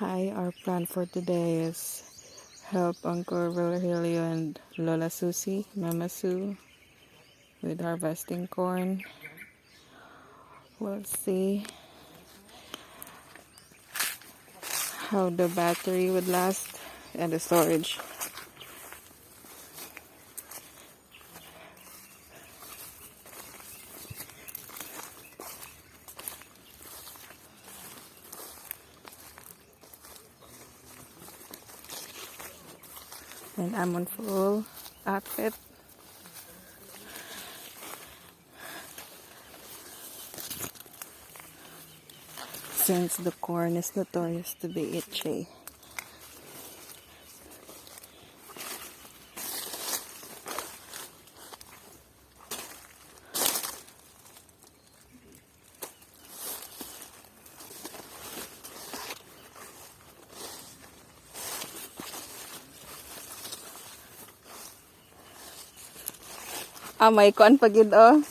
Hi, our plan for today is help Uncle Virgilio and Lola Susie, Mama Sue, with harvesting corn. We'll see how the battery would last and the storage. And I'm on full outfit. Since the corn is notorious to be itchy. May kuan pagid oh.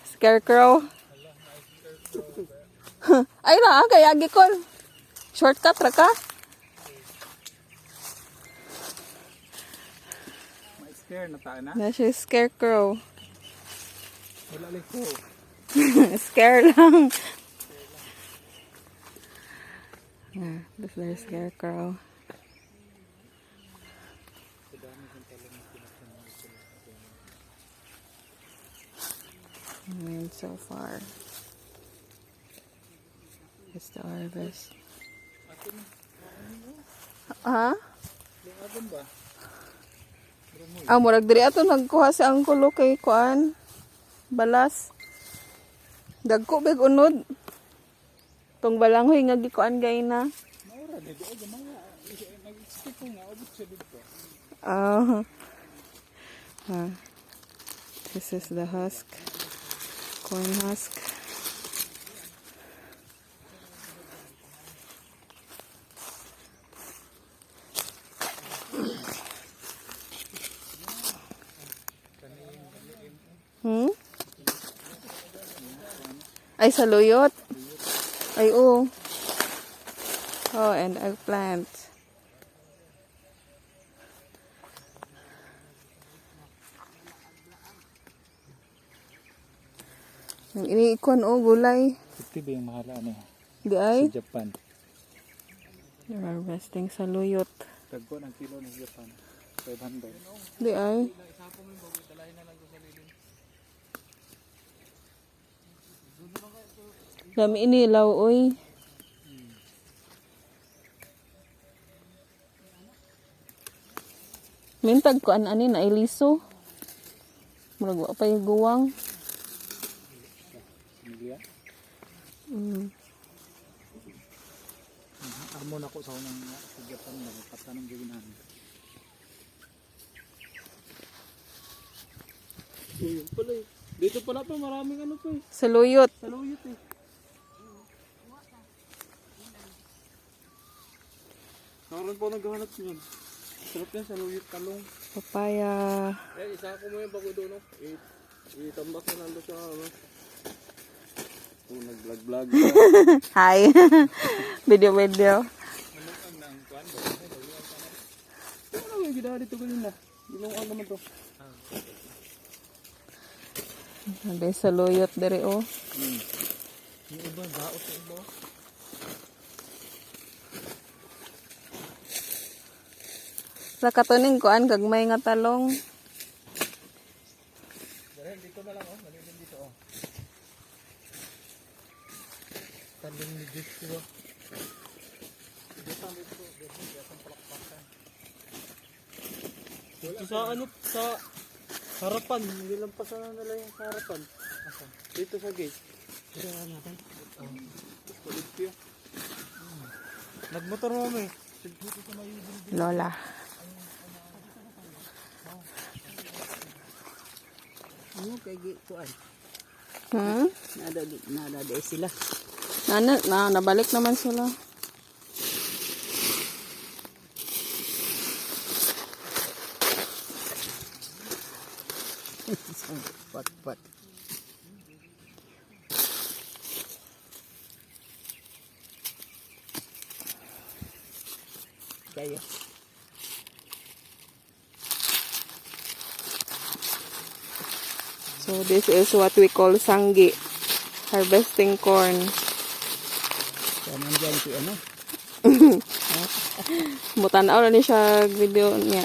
Scarecrow. Ay na, kaya gikon. Shortcut ra ka? May scare na tayo na? Na siya scarecrow. Wala lang ko. Scare lang. This is scarecrow. And so far, it's the harvest. Ha? Murag diri ato nagkuha si Angkulo kay kuan. Balas. Dagko big unod. Tong balanghoy nga gikuan gay na. This is the husk. Corn husk. Ay, saluyot. Ay, oh. Oh, and eggplant. Ang iniikon, oh, gulay. 50 ba yung mahala ano? Di ay? Sa Japan. They're harvesting saluyot. Tagpo ng kilo ng Japan. 500. Di ay? Dami inilaw, oy. Mintag ko ani na iliso. Murag wa pa yung guwang. Armon ako sa unang sa Japan na patanong gawin namin. Yun pala eh. Dito pala pa maraming ano pa eh. Saluyot. Saluyot eh. Naroon po naghahanap yun. Sarap yan, saluyot talong. Papaya. Eh, isa ko mo yung bago doon, no? Itambak na nando sa ano. Kung nag-vlog-vlog. Hi. Video. Ano ang kwan ba? Ano yung ginawa dito kanina? Ginawaan naman to. Ada saluyot dari oh. Yung iba, daot yung iba. Sa katuning kuan gagmay nga talong. Dito na lang oh, malilim dito oh. Talong ni Diyos ko. Dito sa ano, sa harapan, hindi lang pa sana nila yung sa harapan. Dito sa gate. Dito na natin. Kulit ko. Nagmotor mo eh. Lola. Ano kay kuan? Nada sila. Nabalik naman sila. Pat. kayo. So this is what we call sanggi. Harvesting corn. So, nandyan si ano? Mutanaw na ni siya video niya.